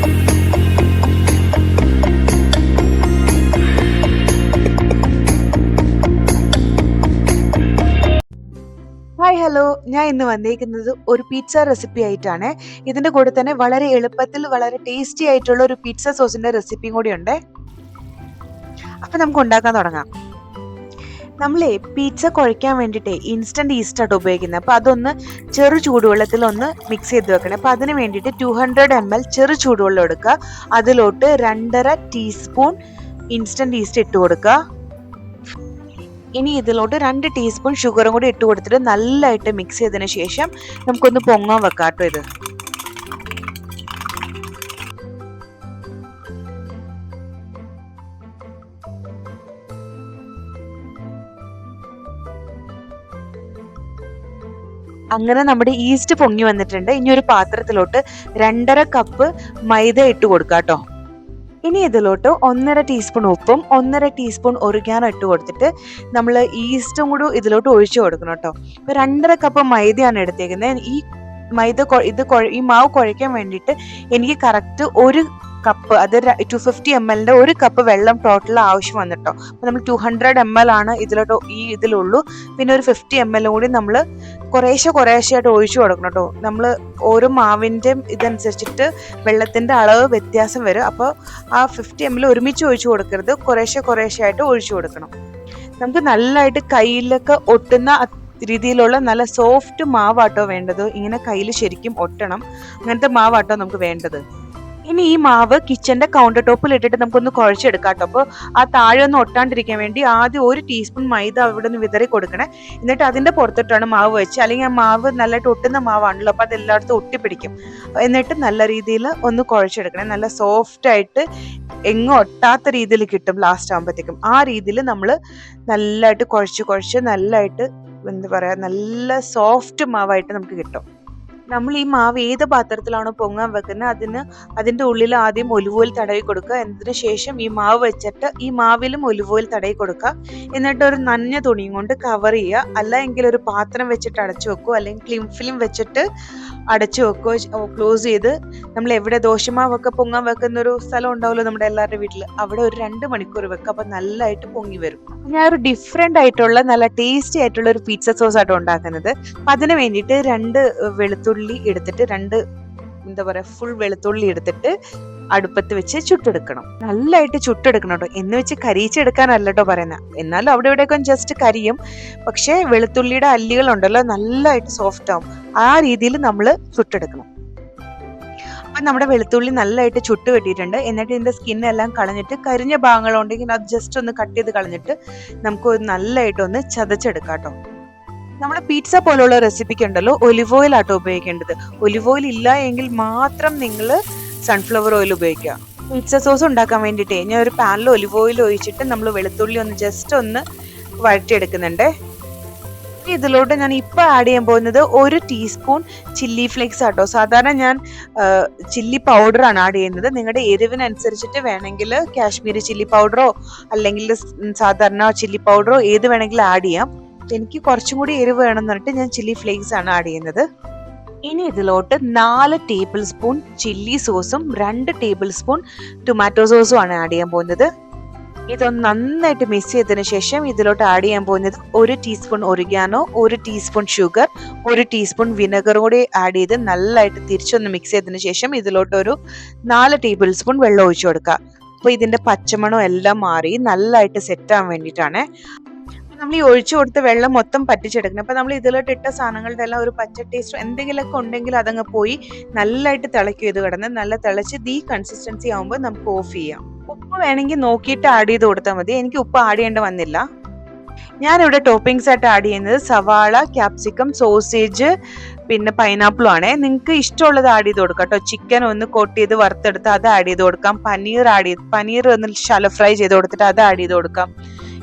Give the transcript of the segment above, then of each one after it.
Hi hello, ഞാൻ ഇന്ന് വന്നിരിക്കുന്നത് ഒരു പിസ്സ റെസിപ്പി ആയിട്ടാണ്. ഇതിൻ്റെ കൂടെ തന്നെ വളരെ എളുപ്പത്തിൽ വളരെ ടേസ്റ്റി ആയിട്ടുള്ള ഒരു പിസ്സ സോസിൻ്റെ റെസിപ്പിയും കൂടി ഉണ്ട്. അപ്പം നമുക്ക് ഉണ്ടാക്കാൻ തുടങ്ങാം. നമ്മളെ പിസ്സ കുഴയ്ക്കാൻ വേണ്ടിയിട്ട് ഇൻസ്റ്റൻറ്റ് ഈസ്റ്റായിട്ട് ഉപയോഗിക്കുന്നത്. അപ്പോൾ അതൊന്ന് ചെറു ചൂടുവെള്ളത്തിൽ ഒന്ന് മിക്സ് ചെയ്ത് വെക്കണം. അപ്പോൾ അതിന് വേണ്ടിയിട്ട് 200 ml ചെറു ചൂടുവെള്ളം എടുക്കുക. അതിലോട്ട് 2.5 ടീസ്പൂൺ ഇൻസ്റ്റൻറ്റ് ഈസ്റ്റ് ഇട്ട് കൊടുക്കുക. ഇനി ഇതിലോട്ട് 2 ടീസ്പൂൺ ഷുഗറും കൂടി ഇട്ട് കൊടുത്തിട്ട് നല്ലതായിട്ട് മിക്സ് ചെയ്തതിന് ശേഷം നമുക്കൊന്ന് പൊങ്ങാൻ വെക്കാം കേട്ടോ. ഇത് അങ്ങനെ നമ്മുടെ ഈസ്റ്റ് പൊങ്ങി വന്നിട്ടുണ്ട്. ഇനി ഒരു പാത്രത്തിലോട്ട് 2.5 കപ്പ് മൈദ ഇട്ട് കൊടുക്കാം കേട്ടോ. ഇനി ഇതിലോട്ട് 1.5 ടീസ്പൂൺ ഉപ്പും 1.5 ടീസ്പൂൺ ഒറിഗാനോ ഇട്ട് കൊടുത്തിട്ട് നമ്മൾ ഈസ്റ്റും കൂടി ഇതിലോട്ട് ഒഴിച്ചു കൊടുക്കണം കേട്ടോ. ഇപ്പോൾ 2.5 കപ്പ് മൈദയാണ് എടുത്തേക്കുന്നത്. ഈ മാവ് കുഴയ്ക്കാൻ വേണ്ടിയിട്ട് എനിക്ക് കറക്റ്റ് 1 കപ്പ്, അത് 250 ml ഒരു കപ്പ് വെള്ളം ടോട്ടൽ ആവശ്യം വന്നിട്ടോ. അപ്പോൾ നമ്മൾ 200 ml ആണ് ഇതിലുള്ളൂ. പിന്നെ ഒരു 50 ml കൂടി നമ്മൾ കുറേശ്ശെയായിട്ട് ഒഴിച്ചു കൊടുക്കണം കേട്ടോ. നമ്മൾ ഓരോ മാവിൻ്റെ ഇതനുസരിച്ചിട്ട് വെള്ളത്തിൻ്റെ അളവ് വ്യത്യാസം വരും. അപ്പോൾ ആ 50 ml ഒരുമിച്ച് ഒഴിച്ചു കൊടുക്കരുത്, കുറേശ്ശെയായിട്ട് ഒഴിച്ചു കൊടുക്കണം. നമുക്ക് നല്ലതായിട്ട് കയ്യിലൊക്കെ ഒട്ടുന്ന രീതിയിലുള്ള നല്ല സോഫ്റ്റ് മാവാട്ടോ വേണ്ടത്. ഇങ്ങനെ കയ്യിൽ ശരിക്കും ഒട്ടണം, അങ്ങനത്തെ മാവാട്ടോ നമുക്ക് വേണ്ടത്. ഇനി ഈ മാവ് കിച്ചന്റെ കൗണ്ടർ ടോപ്പിൽ ഇട്ടിട്ട് നമുക്കൊന്ന് കുഴച്ചെടുക്കാം കേട്ടോ. അപ്പോൾ ആ താഴെ ഒന്ന് ഒട്ടാണ്ടിരിക്കാൻ വേണ്ടി ആദ്യം 1 ടീസ്പൂൺ മൈദ അവിടെ നിന്ന് വിതറി കൊടുക്കണേ. എന്നിട്ട് അതിന്റെ പുറത്തിട്ടാണ് മാവ് വെച്ച്, അല്ലെങ്കിൽ ആ മാവ് നല്ലതായിട്ട് ഒട്ടുന്ന മാവാണല്ലോ, അപ്പോൾ അതെല്ലായിടത്തും ഒട്ടിപ്പിടിക്കും. എന്നിട്ട് നല്ല രീതിയിൽ ഒന്ന് കുഴച്ചെടുക്കണേ. നല്ല സോഫ്റ്റ് ആയിട്ട് എങ്ങും ഒട്ടാത്ത രീതിയിൽ കിട്ടും ലാസ്റ്റ് ആകുമ്പോഴത്തേക്കും. ആ രീതിയിൽ നമ്മൾ നല്ലതായിട്ട് കുഴച്ച് നല്ലതായിട്ട് നല്ല സോഫ്റ്റ് മാവായിട്ട് നമുക്ക് കിട്ടും. നമ്മൾ ഈ മാവ് ഏത് പാത്രത്തിലാണോ പൊങ്ങാൻ വെക്കുന്നത് അതിൻ്റെ ഉള്ളിൽ ആദ്യം ഒലിവ് ഓയിൽ തടവി കൊടുക്കുക. എന്നതിന് ശേഷം ഈ മാവ് വെച്ചിട്ട് ഈ മാവിലും ഒലിവ് ഓയിൽ തടവി കൊടുക്കുക. എന്നിട്ട് ഒരു നനഞ്ഞ തുണിയും കൊണ്ട് കവർ ചെയ്യുക. അല്ലെങ്കിൽ ഒരു പാത്രം വെച്ചിട്ട് അടച്ചു വെക്കുക, അല്ലെങ്കിൽ ക്ലിം ഫിലിം വെച്ചിട്ട് അടച്ചു വെക്കുക. ക്ലോസ് ചെയ്ത് നമ്മൾ എവിടെ ദോശമാവൊക്കെ പൊങ്ങാൻ വെക്കുന്ന ഒരു സ്ഥലം ഉണ്ടാവുമല്ലോ നമ്മുടെ എല്ലാവരുടെ വീട്ടിൽ, അവിടെ ഒരു 2 മണിക്കൂർ വെക്കുക. അപ്പം നല്ലതായിട്ട് പൊങ്ങി വരും. ഞാൻ ഒരു ഡിഫറെൻ്റ് ആയിട്ടുള്ള നല്ല ടേസ്റ്റി ആയിട്ടുള്ള ഒരു പിസ്സ സോസ് ആയിട്ട് ഉണ്ടാക്കുന്നത്. അപ്പം അതിന് വേണ്ടിയിട്ട് 2 വെളുത്തുള്ളി എടുത്തിട്ട് 2 ഫുൾ വെളുത്തുള്ളി എടുത്തിട്ട് അടുപ്പത്ത് വെച്ച് ചുട്ടെടുക്കണം. നല്ലതായിട്ട് ചുട്ടെടുക്കണം കേട്ടോ. എന്ന് വെച്ച് കരിയിച്ചെടുക്കാനല്ല കേട്ടോ പറയുന്നത്. എന്നാലും അവിടെ ഇവിടെയൊക്കെ ജസ്റ്റ് കരിയും. പക്ഷേ വെളുത്തുള്ളിയുടെ അല്ലികൾ ഉണ്ടല്ലോ, നല്ലതായിട്ട് സോഫ്റ്റ് ആവും. ആ രീതിയിൽ നമ്മൾ ചുട്ടെടുക്കണം. അപ്പം നമ്മുടെ വെളുത്തുള്ളി നല്ലതായിട്ട് ചുട്ട് കിട്ടിയിട്ടുണ്ട്. എന്നിട്ട് ഇതിൻ്റെ സ്കിന്നെല്ലാം കളഞ്ഞിട്ട് കരിഞ്ഞ ഭാഗങ്ങളുണ്ടെങ്കിൽ അത് ജസ്റ്റ് ഒന്ന് കട്ട് ചെയ്ത് കളഞ്ഞിട്ട് നമുക്ക് നല്ലതായിട്ടൊന്ന് ചതച്ചെടുക്കാം കേട്ടോ. നമ്മുടെ പിസ്സ പോലുള്ള റെസിപ്പിക്ക് ഉണ്ടല്ലോ ഒലിവ് ഓയിൽ ആട്ടോ ഉപയോഗിക്കേണ്ടത്. ഒലിവ് ഓയിൽ ഇല്ല എങ്കിൽ മാത്രം നിങ്ങൾ സൺഫ്ലവർ ഓയിൽ ഉപയോഗിക്കുക. പിസ്സ സോസ് ഉണ്ടാക്കാൻ വേണ്ടിയിട്ട് ഞാൻ ഒരു പാനിൽ ഒലിവ് ഓയിൽ ഒഴിച്ചിട്ട് നമ്മൾ വെളുത്തുള്ളി ഒന്ന് ജസ്റ്റ് ഒന്ന് വഴറ്റിയെടുക്കുന്നുണ്ട്. ഇതിലോട്ട് ഞാൻ ഇപ്പോൾ ആഡ് ചെയ്യാൻ പോകുന്നത് 1 ടീസ്പൂൺ ചില്ലി ഫ്ലേക്സ് ആട്ടോ. സാധാരണ ഞാൻ ചില്ലി പൗഡറാണ് ആഡ് ചെയ്യുന്നത്. നിങ്ങളുടെ എരിവിനനുസരിച്ചിട്ട് വേണമെങ്കിൽ കാശ്മീരി ചില്ലി പൗഡറോ അല്ലെങ്കിൽ സാധാരണ ചില്ലി പൗഡറോ ഏത് വേണമെങ്കിലും ആഡ് ചെയ്യാം. എനിക്ക് കുറച്ചും കൂടി എരിവ് വേണമെന്ന് പറഞ്ഞിട്ട് ഞാൻ ചില്ലി ഫ്ലേക്സ് ആണ് ആഡ് ചെയ്യുന്നത്. ഇനി ഇതിലോട്ട് 4 ടേബിൾ സ്പൂൺ ചില്ലി സോസും 2 ടേബിൾ സ്പൂൺ ടൊമാറ്റോ സോസും ആണ് ആഡ് ചെയ്യാൻ പോകുന്നത്. ഇതൊന്ന് നന്നായിട്ട് മിക്സ് ചെയ്തതിന് ശേഷം ഇതിലോട്ട് ആഡ് ചെയ്യാൻ പോകുന്നത് 1 teaspoon oregano, 1 teaspoon sugar, 1 teaspoon vinegar കൂടി ആഡ് ചെയ്ത് നല്ലതായിട്ട് തിരിച്ചൊന്ന് മിക്സ് ചെയ്തതിന് ശേഷം ഇതിലോട്ട് ഒരു 4 ടേബിൾ സ്പൂൺ വെള്ളം ഒഴിച്ചു കൊടുക്കുക. അപ്പോൾ ഇതിൻ്റെ പച്ചമണം എല്ലാം മാറി നല്ലതായിട്ട് സെറ്റാകാൻ വേണ്ടിയിട്ടാണ്. നമ്മൾ ഈ ഒഴിച്ചു കൊടുത്ത വെള്ളം മൊത്തം പറ്റിച്ചെടുക്കണം. അപ്പം നമ്മൾ ഇതിലോട്ട് ഇട്ട സാധനങ്ങളുടെ എല്ലാം ഒരു പച്ച ടേസ്റ്റ് എന്തെങ്കിലുമൊക്കെ ഉണ്ടെങ്കിൽ അതങ്ങ് പോയി നല്ലതായിട്ട് തിളയ്ക്കും. ഇത് കിടന്ന് നല്ല തിളച്ച് ഈ കൺസിസ്റ്റൻസി ആകുമ്പോൾ നമുക്ക് ഓഫ് ചെയ്യാം. ഉപ്പ് വേണമെങ്കിൽ നോക്കിയിട്ട് ആഡ് ചെയ്ത് കൊടുത്താൽ മതി. എനിക്ക് ഉപ്പ് ആഡ് ചെയ്യേണ്ട വന്നില്ല. ഞാനിവിടെ ടോപ്പിംഗ്സ് ആയിട്ട് ആഡ് ചെയ്യുന്നത് സവാള, ക്യാപ്സിക്കം, സോസേജ്, പിന്നെ പൈനാപ്പിളും ആണ്. നിങ്ങൾക്ക് ഇഷ്ടമുള്ളത് ആഡ് ചെയ്ത് കൊടുക്കാം കേട്ടോ. ചിക്കൻ ഒന്ന് കോട്ട് ചെയ്ത് വറുത്തെടുത്ത് അത് ആഡ് ചെയ്ത് കൊടുക്കാം. പനീർ ഒന്ന് ശാലോ ഫ്രൈ ചെയ്ത് കൊടുത്തിട്ട് അത് ആഡ് ചെയ്ത് കൊടുക്കാം.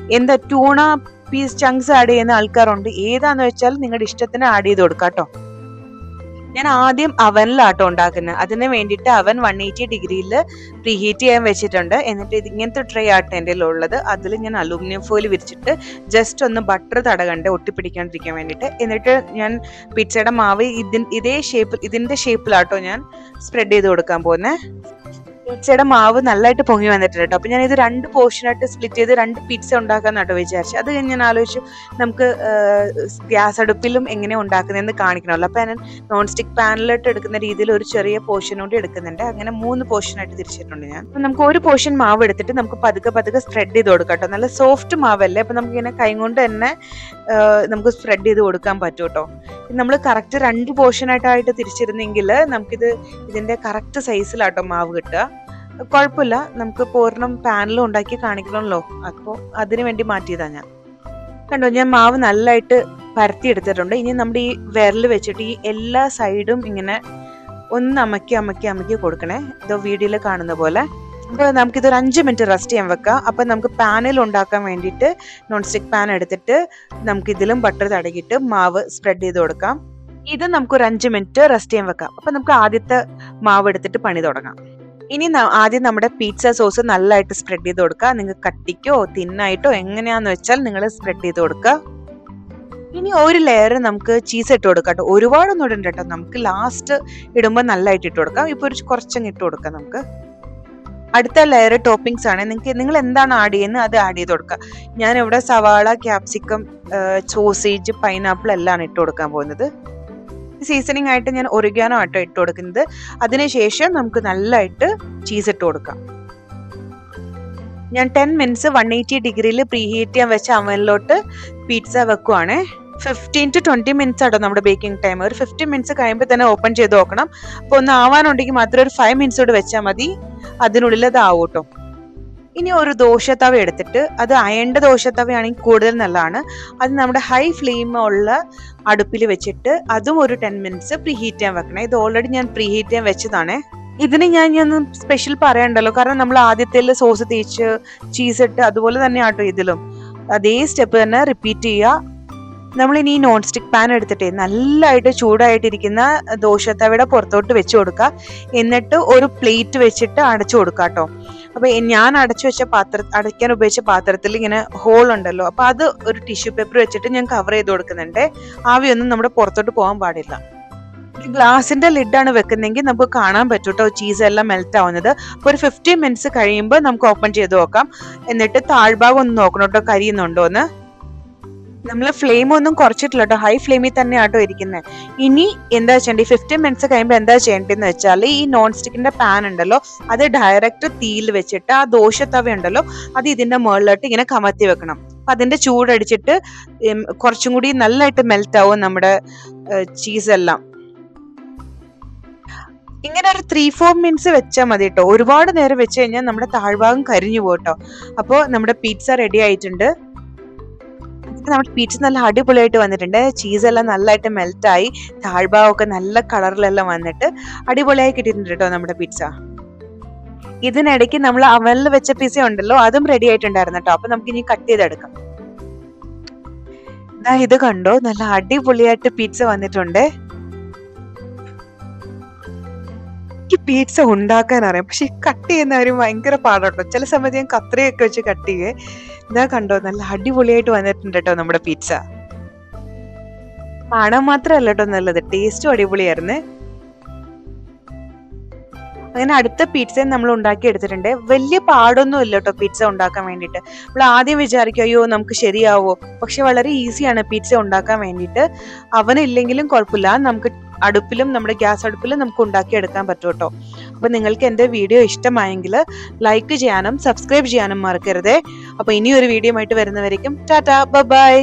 ട്യൂണ പീസ് ചങ്ക്സ് ആഡ് ചെയ്യുന്ന ആൾക്കാരുണ്ട്. ഏതാന്ന് വെച്ചാൽ നിങ്ങളുടെ ഇഷ്ടത്തിന് ആഡ് ചെയ്ത് കൊടുക്കാം കേട്ടോ. ഞാൻ ആദ്യം അവനിലാട്ടോ ഉണ്ടാക്കുന്നത്. അതിന് വേണ്ടിയിട്ട് അവൻ 180 ഡിഗ്രിയിൽ പ്രീഹീറ്റ് ചെയ്യാൻ വെച്ചിട്ടുണ്ട്. എന്നിട്ട് ഇങ്ങനത്തെ ട്രേ ആട്ടോ എൻ്റെ ഉള്ളത്. അതിൽ ഞാൻ അലൂമിനിയം ഫോയിൽ വിരിച്ചിട്ട് ജസ്റ്റ് ഒന്ന് ബട്ടർ തടകണ്ട് ഒട്ടിപ്പിടിക്കാണ്ടിരിക്കാൻ വേണ്ടിയിട്ട്. എന്നിട്ട് ഞാൻ പിസ്സയുടെ മാവ് ഇതിൻ്റെ ഷേപ്പിലാട്ടോ ഞാൻ സ്പ്രെഡ് ചെയ്ത് കൊടുക്കാൻ പോകുന്നത്. പിzzയുടെ മാവ് നല്ലതായിട്ട് പൊങ്ങി വന്നിട്ടുണ്ട് കേട്ടോ. അപ്പൊ ഞാൻ ഇത് 2 പോർഷനായിട്ട് സ്പ്ലിറ്റ് ചെയ്ത് 2 പിസ്സ ഉണ്ടാക്കാന്നാട്ടോ വിചാരിച്ചു. അത് കഴിഞ്ഞ് ഞാൻ ആലോചിച്ചു നമുക്ക് ഗ്യാസ് അടുപ്പിലും എങ്ങനെ ഉണ്ടാക്കുന്നതെന്ന് കാണിക്കണമല്ലോ. അപ്പൊ ഞാൻ നോൺ സ്റ്റിക് പാനിലിട്ട് എടുക്കുന്ന രീതിയിൽ ഒരു ചെറിയ പോർഷൻ കൂടി എടുക്കുന്നുണ്ട്. അങ്ങനെ 3 പോർഷനായിട്ട് തിരിച്ചിട്ടുണ്ട് ഞാൻ. അപ്പൊ നമുക്ക് ഒരു പോർഷൻ മാവ് എടുത്തിട്ട് നമുക്ക് പതുക്കെ സ്പ്രെഡ് ചെയ്ത് കൊടുക്കാം കേട്ടോ. നല്ല സോഫ്റ്റ് മാവല്ലേ, അപ്പൊ നമുക്ക് ഇങ്ങനെ കൈ കൊണ്ട് തന്നെ നമുക്ക് സ്പ്രെഡ് ചെയ്ത് കൊടുക്കാൻ പറ്റും കേട്ടോ. നമ്മൾ കറക്റ്റ് 2 പോർഷനായിട്ടായിട്ട് തിരിച്ചിരുന്നെങ്കിൽ നമുക്കിത് ഇതിന്റെ കറക്റ്റ് സൈസിലാട്ടോ മാവ് കിട്ടുക. കുഴപ്പമില്ല, നമുക്ക് പൂർണ്ണം പാനിലും ഉണ്ടാക്കി കാണിക്കണമല്ലോ, അപ്പോൾ അതിനു വേണ്ടി മാറ്റിയതാ ഞാൻ. കണ്ടോ, ഞാൻ മാവ് നല്ലതായിട്ട് പരത്തി എടുത്തിട്ടുണ്ട്. ഇനി നമ്മുടെ ഈ വിരൽ വെച്ചിട്ട് ഈ എല്ലാ സൈഡും ഇങ്ങനെ ഒന്ന് അമക്കി കൊടുക്കണേ, ഇതോ വീഡിയോയിൽ കാണുന്ന പോലെ. അപ്പോൾ നമുക്കിതൊരു 5 മിനിറ്റ് റെസ്റ്റ് ചെയ്യാൻ വെക്കാം. അപ്പം നമുക്ക് പാനിൽ ഉണ്ടാക്കാൻ വേണ്ടിയിട്ട് നോൺ സ്റ്റിക് പാൻ എടുത്തിട്ട് നമുക്ക് ഇതിലും ബട്ടർ തടകിയിട്ട് മാവ് സ്പ്രെഡ് ചെയ്ത് കൊടുക്കാം. ഇത് നമുക്കൊരു 5 മിനിറ്റ് റെസ്റ്റ് ചെയ്യാൻ വെക്കാം. അപ്പം നമുക്ക് ആദ്യത്തെ മാവ് എടുത്തിട്ട് പണി തുടങ്ങാം. ഇനി ആദ്യം നമ്മുടെ പിസ്സ സോസ് നല്ലതായിട്ട് സ്പ്രെഡ് ചെയ്ത് കൊടുക്കുക. നിങ്ങൾക്ക് കട്ടിക്കോ തിന്നായിട്ടോ എങ്ങനെയാന്ന് വെച്ചാൽ നിങ്ങൾ സ്പ്രെഡ് ചെയ്ത് കൊടുക്കുക. ഇനി ഒരു ലെയർ നമുക്ക് ചീസ് ഇട്ട് കൊടുക്കാം കേട്ടോ. ഒരുപാടൊന്നും ഇടണ്ട കേട്ടോ, നമുക്ക് ലാസ്റ്റ് ഇടുമ്പോൾ നല്ലതായിട്ട് ഇട്ട് കൊടുക്കാം. ഇപ്പോൾ ഒരു കുറച്ചങ്ങ് ഇട്ട് കൊടുക്കാം നമുക്ക്. അടുത്ത ലെയർ ടോപ്പിംഗ്സ് ആണ്. നിങ്ങൾ എന്താണ് ആഡ് ചെയ്യുന്നത് അത് ആഡ് ചെയ്ത് കൊടുക്കുക. ഞാൻ ഇവിടെ സവാള, ക്യാപ്സിക്കം, സോസേജ്, പൈനാപ്പിൾ എല്ലാം ഇട്ട് കൊടുക്കാൻ പോകുന്നത്. സീസണിങ് ആയിട്ട് ഞാൻ ഒറിഗാനോ ആട്ടോ ഇട്ട് കൊടുക്കുന്നത്. അതിനുശേഷം നമുക്ക് നല്ലതായിട്ട് ചീസ് ഇട്ട് കൊടുക്കാം. ഞാൻ 10 മിനിറ്റ്സ് 180 ഡിഗ്രിയിൽ പ്രീ ഹീറ്റ് ചെയ്യാൻ വെച്ച അവനിലോട്ട് പിസ്സ വെക്കുവാണ്. 15 to 20 മിനിറ്റ്സ് ആട്ടോ നമ്മുടെ ബേക്കിംഗ് ടൈം. ഒരു 15 മിനിറ്റ്സ് കഴിയുമ്പോൾ തന്നെ ഓപ്പൺ ചെയ്ത് നോക്കണം. അപ്പോൾ ഒന്ന് ആവാനുണ്ടെങ്കിൽ മാത്രം ഒരു 5 മിനിറ്റ്സ് കൂടെ വെച്ചാൽ മതി, അതിനുള്ളിൽ അത് ആവും കേട്ടോ. ഇനി ഒരു ദോശത്തവ എടുത്തിട്ട്, അത് അയണ്ട ദോശത്തവയാണെങ്കിൽ കൂടുതൽ നല്ലതാണ്. അത് നമ്മുടെ ഹൈ ഫ്ലെയിമുള്ള അടുപ്പിൽ വെച്ചിട്ട് അതും ഒരു 10 മിനിറ്റ്സ് പ്രീ ഹീറ്റ് ചെയ്യാൻ വെക്കണേ. ഇത് ഓൾറെഡി ഞാൻ പ്രീ ഹീറ്റ് ചെയ്യാൻ വെച്ചതാണ്. ഇതിന് ഞാൻ സ്പെഷ്യൽ പറയണ്ടല്ലോ, കാരണം നമ്മൾ ആദ്യത്തിൽ സോസ് തേച്ച് ചീസ് ഇട്ട് അതുപോലെ തന്നെ ആട്ടോ ഇതിലും അതേ സ്റ്റെപ്പ് തന്നെ റിപ്പീറ്റ് ചെയ്യുക. നമ്മളിനി ഈ നോൺ സ്റ്റിക് പാൻ എടുത്തിട്ട് നല്ലതായിട്ട് ചൂടായിട്ടിരിക്കുന്ന ദോശത്തവയുടെ പുറത്തോട്ട് വെച്ച് കൊടുക്കുക. എന്നിട്ട് ഒരു പ്ലേറ്റ് വെച്ചിട്ട് അടച്ചു കൊടുക്കുക കേട്ടോ. അപ്പൊ ഞാൻ അടയ്ക്കാൻ ഉപയോഗിച്ച പാത്രത്തിൽ ഇങ്ങനെ ഹോൾ ഉണ്ടല്ലോ, അപ്പൊ അത് ഒരു ടിഷ്യൂ പേപ്പർ വെച്ചിട്ട് ഞാൻ കവർ ചെയ്ത് കൊടുക്കുന്നുണ്ട്. ആവിയൊന്നും നമ്മുടെ പുറത്തോട്ട് പോകാൻ പാടില്ല. ഗ്ലാസിന്റെ ലിഡാണ് വെക്കുന്നെങ്കിൽ നമുക്ക് കാണാൻ പറ്റും കേട്ടോ ചീസ് എല്ലാം മെൽറ്റ് ആവുന്നത്. അപ്പൊ ഒരു 15 മിനിറ്റ്സ് കഴിയുമ്പോൾ നമുക്ക് ഓപ്പൺ ചെയ്ത് നോക്കാം. എന്നിട്ട് താഴ്ഭാഗം ഒന്ന് നോക്കണം കേട്ടോ കരിയുന്നുണ്ടോന്ന്. നമ്മൾ ഫ്ലെയിം ഒന്നും കുറച്ചിട്ടില്ല കേട്ടോ, ഹൈ ഫ്ലെയിമിൽ തന്നെ ആട്ടോ ഇരിക്കുന്നത്. ഇനി എന്താ ചെയ്യേണ്ടത്, 15 മിനിറ്റ്സ് കഴിയുമ്പോൾ എന്താ ചെയ്യേണ്ടതെന്ന് വെച്ചാൽ ഈ നോൺ സ്റ്റിക്കിന്റെ പാൻ ഉണ്ടല്ലോ അത് ഡയറക്റ്റ് തീയിൽ വെച്ചിട്ട് ആ ദോശത്തവ ഉണ്ടല്ലോ അത് ഇതിന്റെ മുകളിലോട്ട് ഇങ്ങനെ കമത്തി വെക്കണം. അപ്പൊ അതിന്റെ ചൂടടിച്ചിട്ട് കുറച്ചും കൂടി നല്ലതായിട്ട് മെൽറ്റ് ആവും നമ്മുടെ ചീസ് എല്ലാം. ഇങ്ങനെ ഒരു 3-4 മിനിറ്റ്സ് വെച്ചാൽ മതി കേട്ടോ. ഒരുപാട് നേരം വെച്ച് കഴിഞ്ഞാൽ നമ്മുടെ താഴ്ഭാഗം കരിഞ്ഞു പോട്ടോ. അപ്പോൾ നമ്മുടെ പിസ്സ റെഡി ആയിട്ടുണ്ട്. നമ്മുടെ പിസ്സ നല്ല അടിപൊളിയായിട്ട് വന്നിട്ടുണ്ട്. ചീസ് എല്ലാം നല്ലതായിട്ട് മെൽറ്റായി, താഴ്ഭാഗമൊക്കെ നല്ല കളറിലെല്ലാം വന്നിട്ട് അടിപൊളിയായി കിട്ടിയിട്ടുണ്ട് കേട്ടോ നമ്മുടെ പിസ്സ. ഇതിനിടയ്ക്ക് നമ്മൾ അവനിൽ വെച്ച പിസ്സ ഉണ്ടല്ലോ അതും റെഡി ആയിട്ടുണ്ടായിരുന്നു കേട്ടോ. അപ്പൊ നമുക്ക് ഇനി കട്ട് ചെയ്തെടുക്കാം. ഇത് കണ്ടോ, നല്ല അടിപൊളിയായിട്ട് പിസ്സ വന്നിട്ടുണ്ട്. എനിക്ക് പിസ്സ ഉണ്ടാക്കാൻ അറിയാം, പക്ഷെ കട്ട് ചെയ്യുന്ന കാര്യം ഭയങ്കര പാടാട്ടോ. ചില സമയത്ത് ഞാൻ കത്രിയൊക്കെ വെച്ച് കട്ട് ചെയ്യേ. ഇതാ കണ്ടോ, നല്ല അടിപൊളിയായിട്ട് വന്നിട്ടുണ്ട് കേട്ടോ നമ്മുടെ പിസ്സ. കാണാൻ മാത്രമല്ല കേട്ടോ നല്ലത്, ടേസ്റ്റും അടിപൊളിയായിരുന്നു. അങ്ങനെ അടുത്ത പിസ്സ നമ്മൾ ഉണ്ടാക്കി എടുത്തിട്ടുണ്ട്. വലിയ പാടൊന്നും ഇല്ല കേട്ടോ പിസ്സ ഉണ്ടാക്കാൻ വേണ്ടിയിട്ട്. നമ്മൾ ആദ്യം വിചാരിക്കും അയ്യോ നമുക്ക് ശരിയാവോ, പക്ഷെ വളരെ ഈസിയാണ് പിസ്സ ഉണ്ടാക്കാൻ വേണ്ടിയിട്ട്. അവനില്ലെങ്കിലും കുഴപ്പമില്ല, നമുക്ക് അടുപ്പിലും നമ്മുടെ ഗ്യാസ് അടുപ്പിലും നമുക്ക് ഉണ്ടാക്കിയെടുക്കാൻ പറ്റും കേട്ടോ. അപ്പൊ നിങ്ങൾക്ക് എൻ്റെ വീഡിയോ ഇഷ്ടമായെങ്കിൽ ലൈക്ക് ചെയ്യാനും സബ്സ്ക്രൈബ് ചെയ്യാനും മറക്കരുതേ. അപ്പൊ ഇനിയൊരു വീഡിയോ ആയിട്ട് വരുന്നവരേക്കും ടാറ്റാ ബൈ.